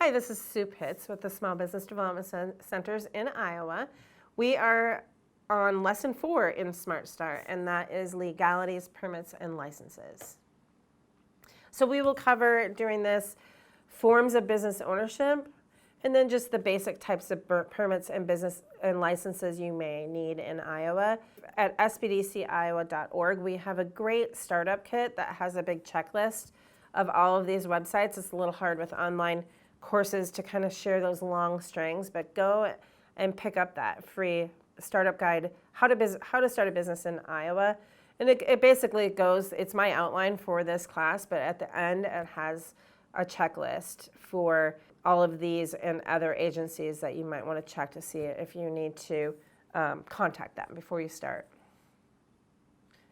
Hi, this is Sue Pitts with the Small Business Development Centers in Iowa. We are on lesson 4 in Smart Start, and that is legalities, permits, and licenses. So we will cover during this forms of business ownership, and then just the basic types of permits and business and licenses you may need in Iowa. At SBDCiowa.org, we have a great startup kit that has a big checklist of all of these websites. It's a little hard with online courses to kind of share those long strings, but go and pick up that free startup guide, how to start a business in Iowa. And it basically goes, it's my outline for this class, but at the end it has a checklist for all of these and other agencies that you might want to check to see if you need to contact them before you start.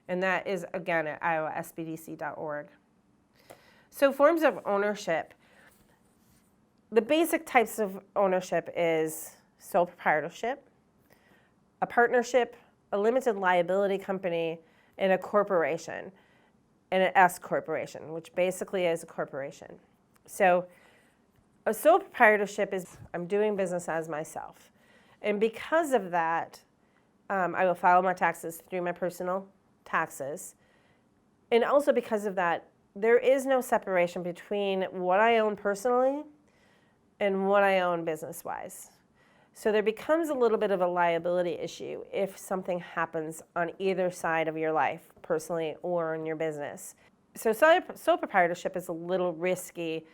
And that is, again, at iowasbdc.org. So forms of ownership. The basic types of ownership is sole proprietorship, a partnership, a limited liability company, and a corporation, and an S corporation, which basically is a corporation. So a sole proprietorship is I'm doing business as myself. And because of that, I will file my taxes through my personal taxes. And also because of that, there is no separation between what I own personally and what I own business-wise. So there becomes a little bit of a liability issue if something happens on either side of your life, personally or in your business. So sole proprietorship is a little risky,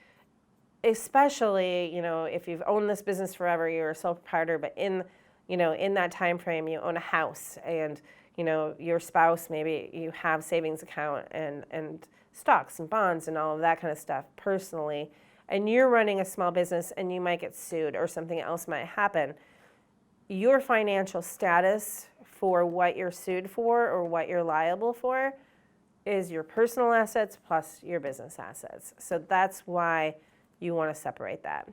especially, if you've owned this business forever, you're a sole proprietor, but in that time frame, you own a house and, your spouse, maybe you have savings account and stocks and bonds and all of that kind of stuff personally, and you're running a small business and you might get sued or something else might happen. Your financial status for what you're sued for or what you're liable for is your personal assets plus your business assets. So that's why you want to separate that.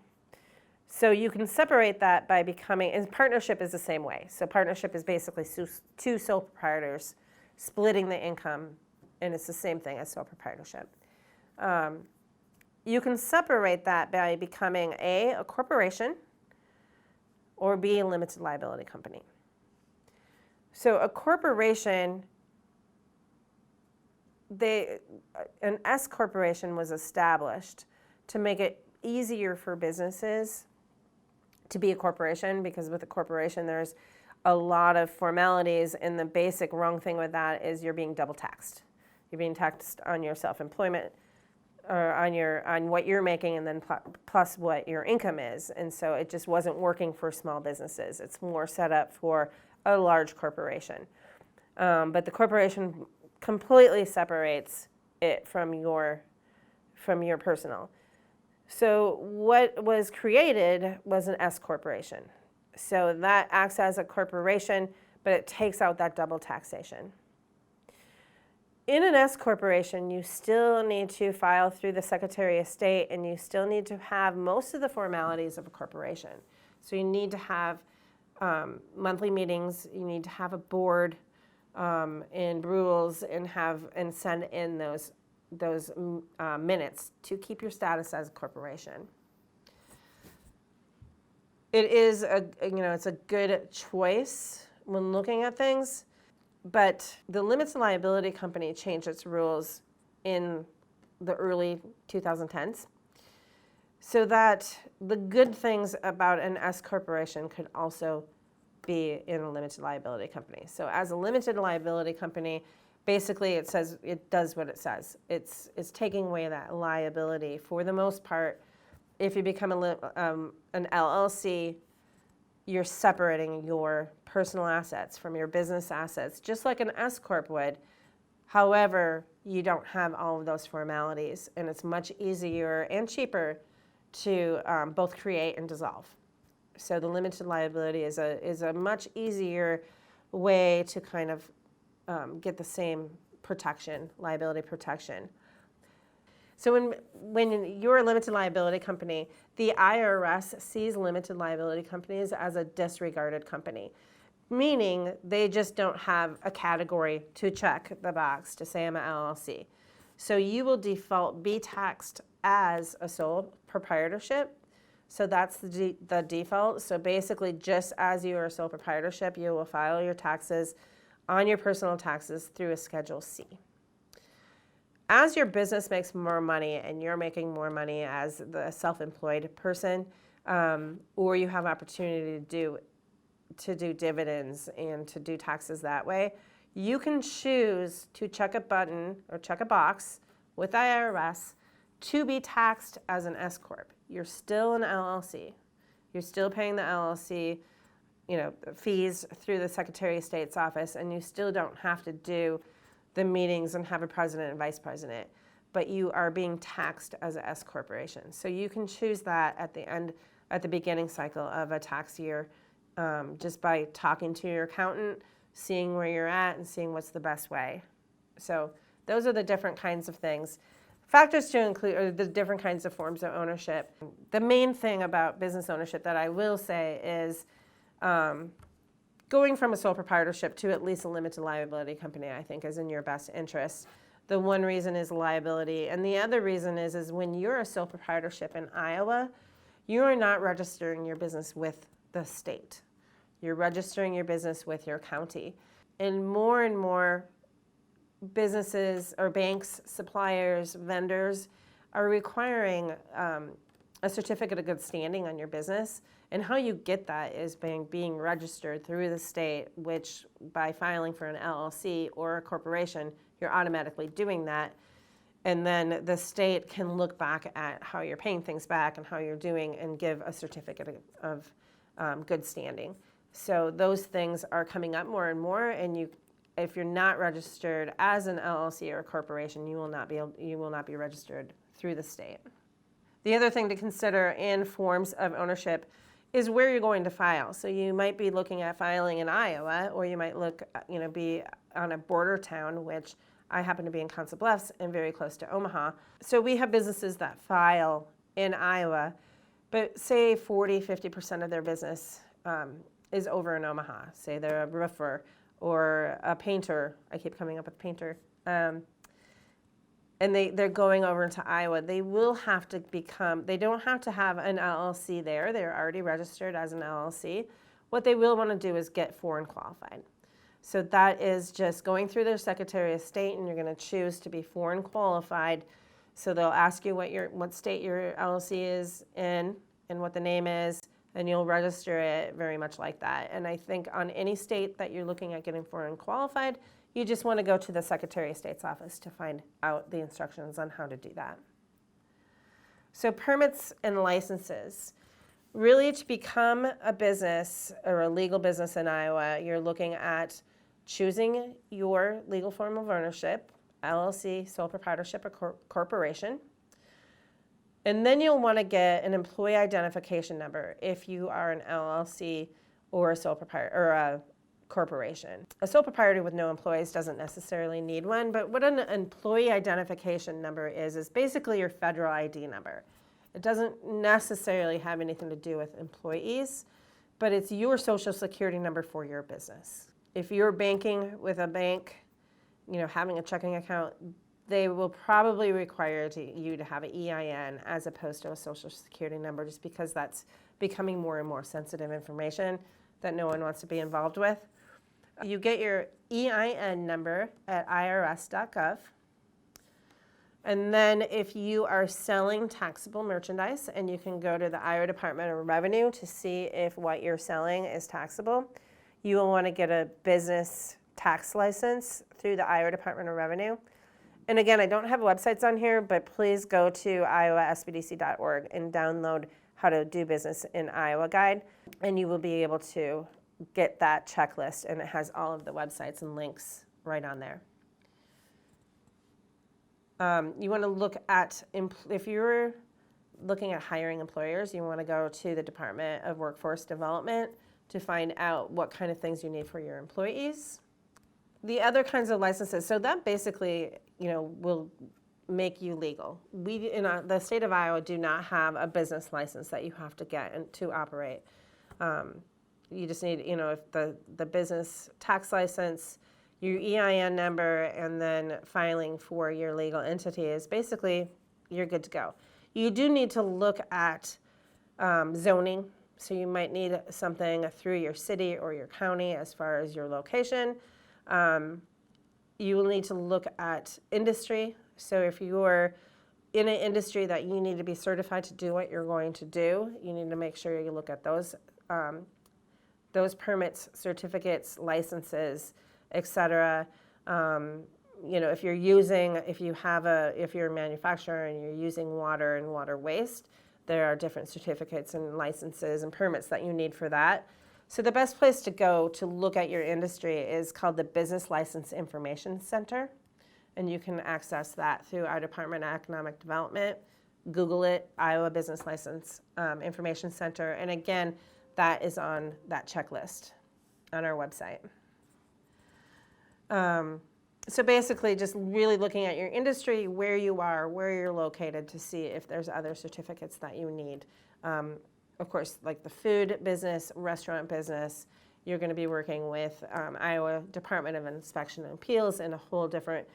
So you can separate that by becoming, and partnership is the same way. So partnership is basically two sole proprietors splitting the income, and it's the same thing as sole proprietorship. You can separate that by becoming A, a corporation, or B, a limited liability company. So a corporation, an S corporation was established to make it easier for businesses to be a corporation, because with a corporation there's a lot of formalities, and the basic wrong thing with that is you're being double taxed. You're being taxed on your self-employment or on what you're making, and then plus what your income is. And so it just wasn't working for small businesses. It's more set up for a large corporation. But the corporation completely separates it from your personal. So what was created was an S corporation. So that acts as a corporation, but it takes out that double taxation. In an S corporation, you still need to file through the Secretary of State, and you still need to have most of the formalities of a corporation. So you need to have monthly meetings, you need to have a board and rules, and send in those minutes to keep your status as a corporation. It is it's a good choice when looking at things. But the limited liability company changed its rules in the early 2010s so that the good things about an S corporation could also be in a limited liability company. So as a limited liability company, basically it says, it does what it says. It's taking away that liability for the most part. If you become an LLC, you're separating your personal assets from your business assets, just like an S corp would. However, you don't have all of those formalities, and it's much easier and cheaper to both create and dissolve. So the limited liability is a much easier way to kind of get the same protection, liability protection. So when you're a limited liability company, the IRS sees limited liability companies as a disregarded company, meaning they just don't have a category to check the box to say I'm an LLC. So you will default be taxed as a sole proprietorship So that's the default. So basically, just as you are a sole proprietorship, you will file your taxes on your personal taxes through a Schedule C. As your business makes more money and you're making more money as the self-employed person, or you have opportunity to do dividends and to do taxes that way, you can choose to check a button or check a box with the IRS to be taxed as an S corp. You're still an LLC. You're still paying the LLC, fees through the Secretary of State's office, and you still don't have to do the meetings and have a president and vice president, but you are being taxed as an S corporation. So you can choose that at the beginning cycle of a tax year, just by talking to your accountant, seeing where you're at, and seeing what's the best way. So those are the different kinds of things. Factors to include are the different kinds of forms of ownership. The main thing about business ownership that I will say is going from a sole proprietorship to at least a limited liability company, I think, is in your best interest. The one reason is liability, and the other reason is when you're a sole proprietorship in Iowa, you are not registering your business with the state. You're registering your business with your county. And more businesses or banks, suppliers, vendors are requiring a certificate of good standing on your business. And how you get that is being registered through the state, which by filing for an LLC or a corporation, you're automatically doing that. And then the state can look back at how you're paying things back and how you're doing and give a certificate of good standing. So those things are coming up more and more, and if you're not registered as an LLC or a corporation, you will not be registered through the state. The other thing to consider in forms of ownership is where you're going to file. So you might be looking at filing in Iowa, or you might be on a border town, which I happen to be in Council Bluffs and very close to Omaha. So we have businesses that file in Iowa, but say 40-50% of their business is over in Omaha. Say they're a roofer or a painter. I keep coming up with painter. And they're going over into Iowa. They don't have to have an LLC there. They're already registered as an LLC. What they will want to do is get foreign qualified. So that is just going through their Secretary of State, and you're going to choose to be foreign qualified. So they'll ask you what state your LLC is in and what the name is, and you'll register it very much like that. And I think on any state that you're looking at getting foreign qualified, you just want to go to the Secretary of State's office to find out the instructions on how to do that. So permits and licenses. Really, to become a business or a legal business in Iowa, you're looking at choosing your legal form of ownership, LLC, sole proprietorship, or corporation. And then you'll want to get an employee identification number if you are an LLC or a sole proprietor or a corporation. A sole proprietor with no employees doesn't necessarily need one, but what an employee identification number is basically your federal ID number. It doesn't necessarily have anything to do with employees, but it's your social security number for your business. If you're banking with a bank, having a checking account, they will probably require you to have an EIN as opposed to a social security number, just because that's becoming more and more sensitive information that no one wants to be involved with. You get your EIN number at irs.gov. And then if you are selling taxable merchandise, and you can go to the Iowa Department of Revenue to see if what you're selling is taxable, you will want to get a business tax license through the Iowa Department of Revenue. And again, I don't have websites on here, but please go to iowasbdc.org and download how to do business in Iowa guide, and you will be able to get that checklist, and it has all of the websites and links right on there. You want to look at, if you're looking at hiring employers, you want to go to the Department of Workforce Development to find out what kind of things you need for your employees. The other kinds of licenses, so that basically, will make you legal. We, in the state of Iowa, do not have a business license that you have to get to operate. You just need, if the business tax license, your EIN number, and then filing for your legal entity is basically, you're good to go. You do need to look at zoning. So you might need something through your city or your county as far as your location. You will need to look at industry. So if you're in an industry that you need to be certified to do what you're going to do, you need to make sure you look at those permits, certificates, licenses, etc. If you're a manufacturer and you're using water and water waste, there are different certificates and licenses and permits that you need for that. So the best place to go to look at your industry is called the Business License Information Center. And you can access that through our Department of Economic Development. Google it, Iowa Business License Information Center. And again, that is on that checklist on our website. So basically just really looking at your industry, where you are, where you're located to see if there's other certificates that you need. Of course, like the food business, restaurant business, you're going to be working with Iowa Department of Inspection and Appeals and a whole different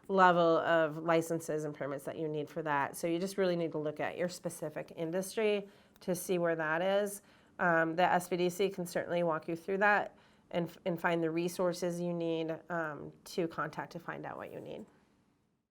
level of licenses and permits that you need for that. So you just really need to look at your specific industry to see where that is. The SBDC can certainly walk you through that and find the resources you need to contact to find out what you need.